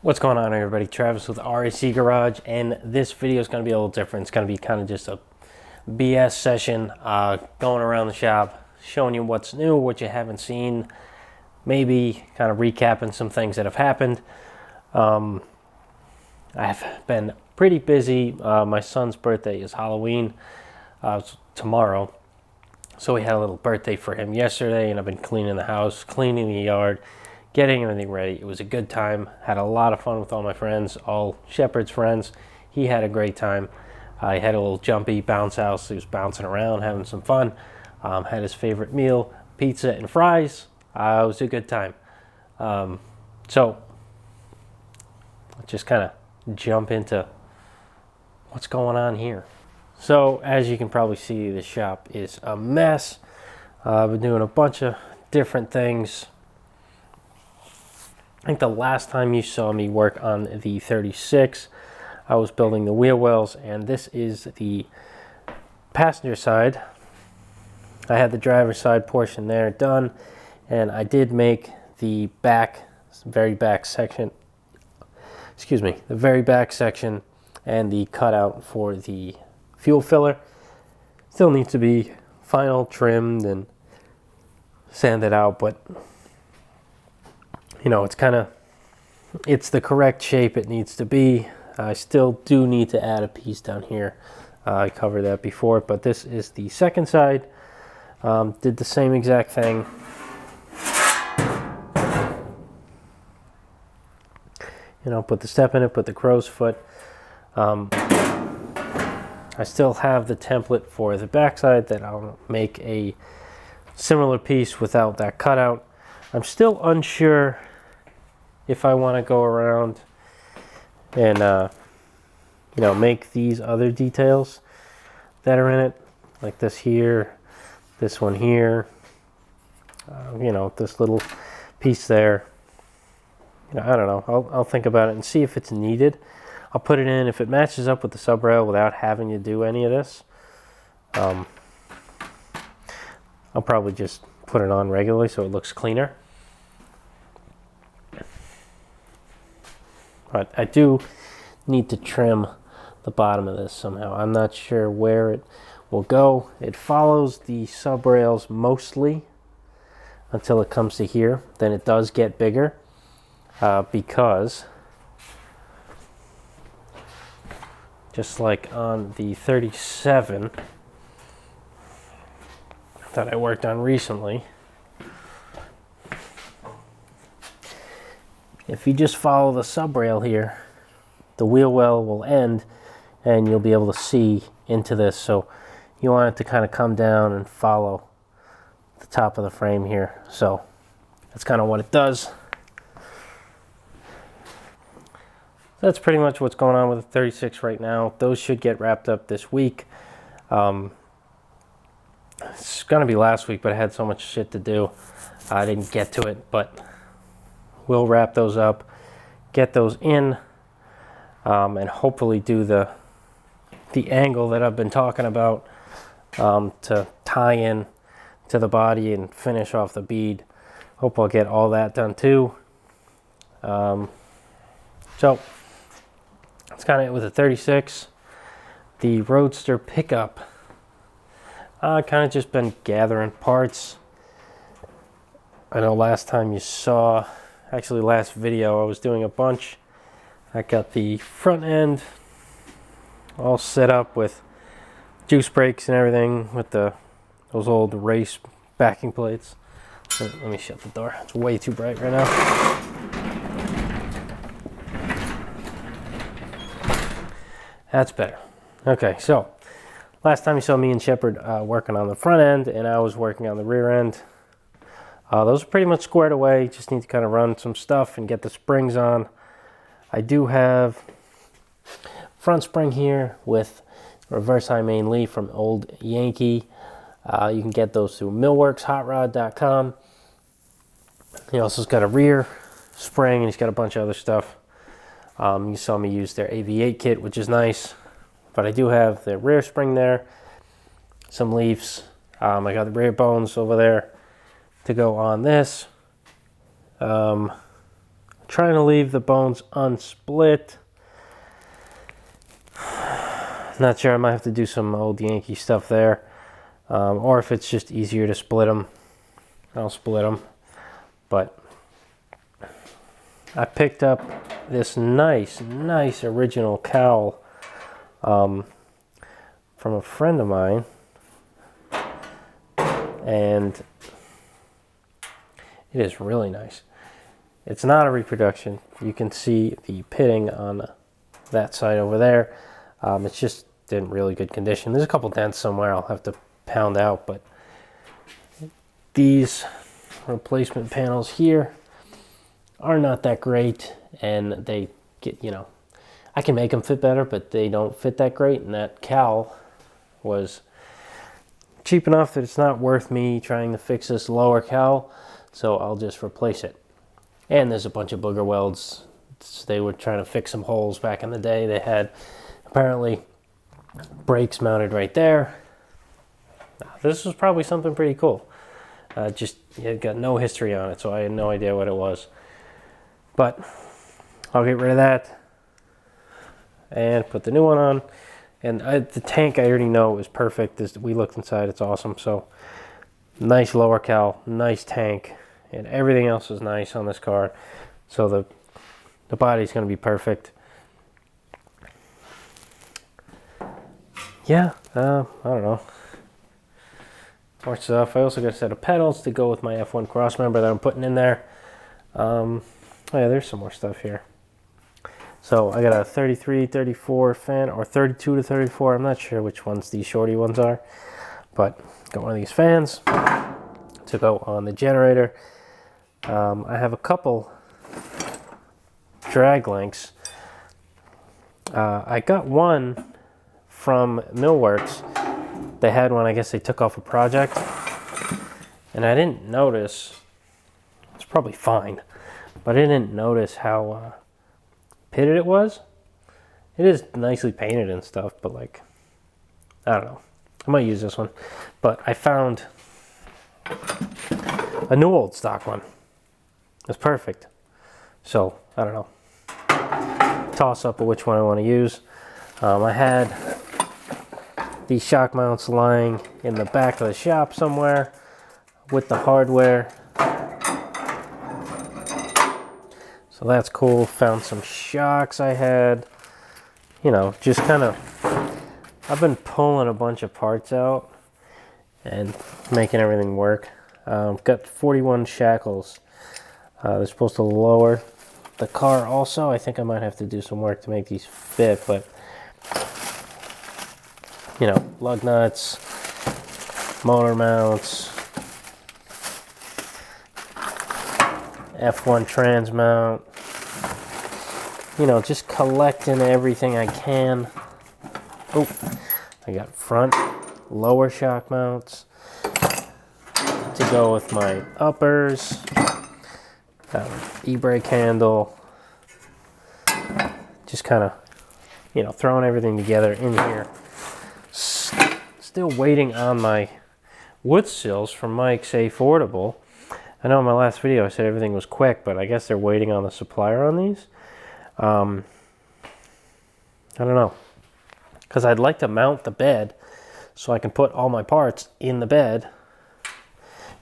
What's going on, everybody? Travis with RAC Garage, and this video is going to be a little different. It's going to be kind of just a BS session, going around the shop, showing you what's new, what you haven't seen, maybe kind of recapping some things that have happened. I've been pretty busy. My son's birthday is Halloween tomorrow, so we had a little birthday for him yesterday, and I've been cleaning the house, cleaning the yard, getting everything ready. It was a good time. Had a lot of fun with all my friends, all Shepard's friends. He had a great time. I had a little jumpy bounce house. He was bouncing around, having some fun. Had his favorite meal, pizza and fries. It was a good time. So let's just kind of jump into what's going on here. So as you can probably see, the shop is a mess. I've been doing a bunch of different things. I think the last time you saw me work on the 36, I was building the wheel wells, and this is the passenger side. I had the driver's side portion there done, and I did make the very back section and the cutout for the fuel filler. Still needs to be final trimmed and sanded out, but you know, it's the correct shape it needs to be. I still do need to add a piece down here. I covered that before, but this is the second side. Did the same exact thing. You know, put the step in it, put the crow's foot. I still have the template for the backside that I'll make a similar piece without that cutout. I'm still unsure if I want to go around and you know, make these other details that are in it, like this here, this one here, you know, this little piece there. You know, I don't know. I'll think about it and see if it's needed. I'll put it in if it matches up with the sub rail without having to do any of this. I'll probably just put it on regularly so it looks cleaner. But I do need to trim the bottom of this somehow. I'm not sure where it will go. It follows the sub rails mostly until it comes to here. Then it does get bigger because just like on the 37 that I worked on recently, if you just follow the sub rail here, the wheel well will end and you'll be able to see into this. So you want it to kind of come down and follow the top of the frame here. So that's kind of what it does. That's pretty much what's going on with the 36 right now. Those should get wrapped up this week. It's going to be last week, but I had so much shit to do. I didn't get to it, but we'll wrap those up, get those in, and hopefully do the angle that I've been talking about to tie in to the body and finish off the bead. Hope I'll get all that done too. So that's kind of it with the 36. The Roadster pickup, kind of just been gathering parts. I know last time you saw, actually last video, I was doing a bunch. I got the front end all set up with juice brakes and everything with those old race backing plates. Let me shut the door. It's way too bright right now. That's better. Okay, so last time you saw me and Shepard working on the front end, and I was working on the rear end. Those are pretty much squared away. Just need to kind of run some stuff and get the springs on. I do have front spring here with reverse high main leaf from Old Yankee. You can get those through millworkshotrod.com. He also's got a rear spring, and he's got a bunch of other stuff. You saw me use their AV8 kit, which is nice. But I do have the rear spring there, some leaves. I got the rear bones over there to go on this. trying to leave the bones unsplit. Not sure, I might have to do some old Yankee stuff there. Or if it's just easier to split them, I'll split them. But I picked up this nice original cowl from a friend of mine. And it is really nice. It's not a reproduction. You can see the pitting on that side over there. It's just in really good condition. There's a couple dents somewhere I'll have to pound out, but these replacement panels here are not that great, and they get, you know, I can make them fit better, but they don't fit that great, and that cowl was cheap enough that it's not worth me trying to fix this lower cowl, so I'll just replace it. And there's a bunch of booger welds. They were trying to fix some holes back in the day. They had apparently brakes mounted right there. This was probably something pretty cool. Just it got no history on it, so I had no idea what it was. But I'll get rid of that and put the new one on. And the tank I already know is perfect. We looked inside, it's awesome. So nice lower cowl, nice tank, and everything else is nice on this car. So the body's going to be perfect. Yeah, I don't know. More stuff. I also got a set of pedals to go with my F1 crossmember that I'm putting in there. Oh yeah, there's some more stuff here. So I got a 33, 34 fan, or 32 to 34. I'm not sure which ones these shorty ones are. But got one of these fans to go on the generator. I have a couple drag links. I got one from Millworks. They had one, I guess they took off a project, and I didn't notice. It's probably fine, but I didn't notice how pitted it was. It is nicely painted and stuff, but like, I don't know. I might use this one, but I found a new old stock one. It's perfect. So I don't know. Toss up of which one I want to use. I had these shock mounts lying in the back of the shop somewhere with the hardware. So that's cool. Found some shocks I had. You know, just kind of, I've been pulling a bunch of parts out and making everything work. Got 41 shackles. They're supposed to lower the car also. I think I might have to do some work to make these fit, but you know, lug nuts, motor mounts, F1 trans mount, you know, just collecting everything I can. Oh, I got front, lower shock mounts to go with my uppers, e-brake handle, just kind of, you know, throwing everything together in here. Still waiting on my wood sills from Mike's Affordable. I know in my last video I said everything was quick, but I guess they're waiting on the supplier on these. I don't know, because I'd like to mount the bed so I can put all my parts in the bed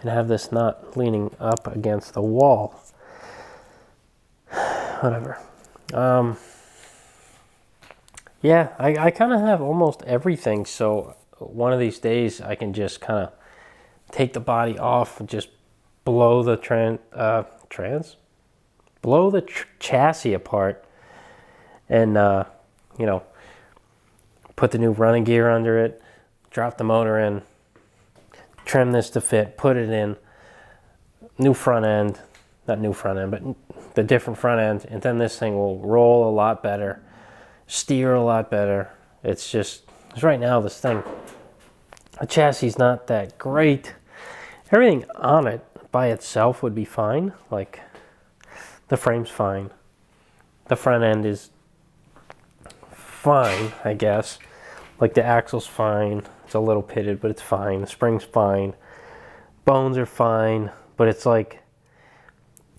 and have this not leaning up against the wall. Whatever. Yeah, I kind of have almost everything, so one of these days I can just kind of take the body off and just blow the chassis apart, and you know, put the new running gear under it, drop the motor in, trim this to fit, put it in, new front end, not new front end, but the different front end, and then this thing will roll a lot better, steer a lot better. It's just, because right now this thing, the chassis is not that great. Everything on it by itself would be fine. Like, the frame's fine, the front end is fine, I guess. Like, the axle's fine, it's a little pitted, but it's fine. The spring's fine, bones are fine, but it's like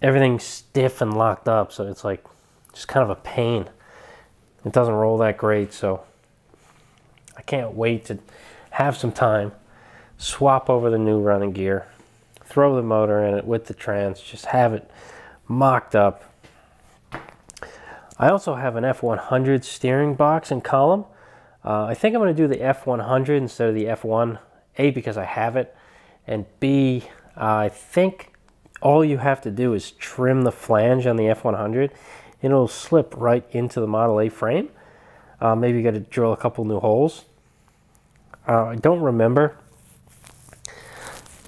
everything's stiff and locked up, so it's like just kind of a pain. It doesn't roll that great, so I can't wait to have some time, swap over the new running gear, throw the motor in it with the trans, just have it mocked up. I also have an F100 steering box and column. I think I'm going to do the F100 instead of the F1, A, because I have it, and B, I think all you have to do is trim the flange on the F100 and it'll slip right into the Model A frame. Maybe you got to drill a couple new holes. I don't remember,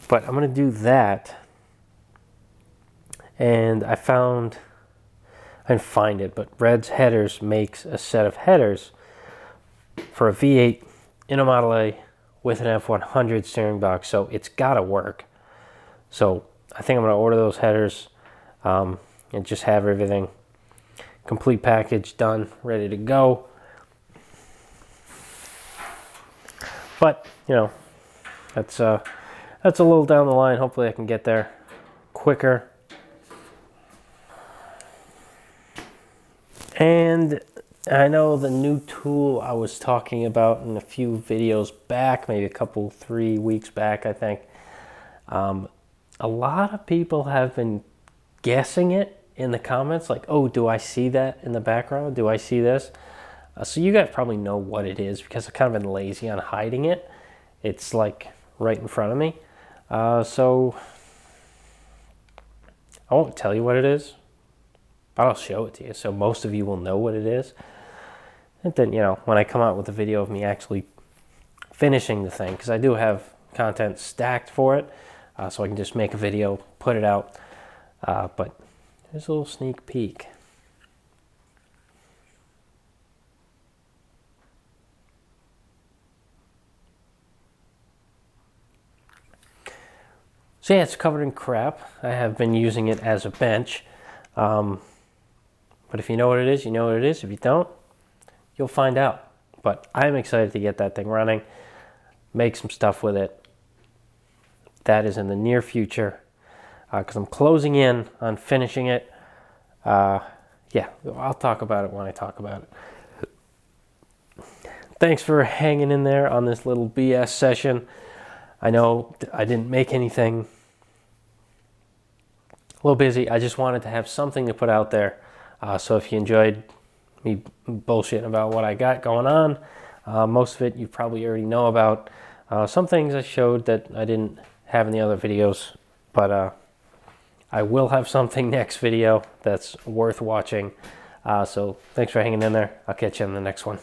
but I'm going to do that. And I didn't find it, but Red's Headers makes a set of headers for a V8 in a Model A with an F100 steering box, so it's got to work. So I think I'm going to order those headers and just have everything complete package done, ready to go. But, you know, that's a little down the line. Hopefully I can get there quicker. And I know the new tool I was talking about in a few videos back, maybe 3 weeks back, I think. A lot of people have been guessing it in the comments, like, oh, do I see that in the background? Do I see this? So you guys probably know what it is because I've kind of been lazy on hiding it. It's like right in front of me. So I won't tell you what it is, but I'll show it to you so most of you will know what it is. And then, you know, when I come out with a video of me actually finishing the thing, because I do have content stacked for it, so I can just make a video, put it out. But here's a little sneak peek. So yeah, it's covered in crap. I have been using it as a bench. But if you know what it is, you know what it is. If you don't, you'll find out. But I'm excited to get that thing running, make some stuff with it. That is in the near future because I'm closing in on finishing it. Yeah, I'll talk about it when I talk about it. Thanks for hanging in there on this little BS session. I know I didn't make anything. A little busy. I just wanted to have something to put out there. So if you enjoyed me bullshitting about what I got going on, most of it you probably already know about. Some things I showed that I didn't have in the other videos, but I will have something next video that's worth watching. So thanks for hanging in there. I'll catch you in the next one.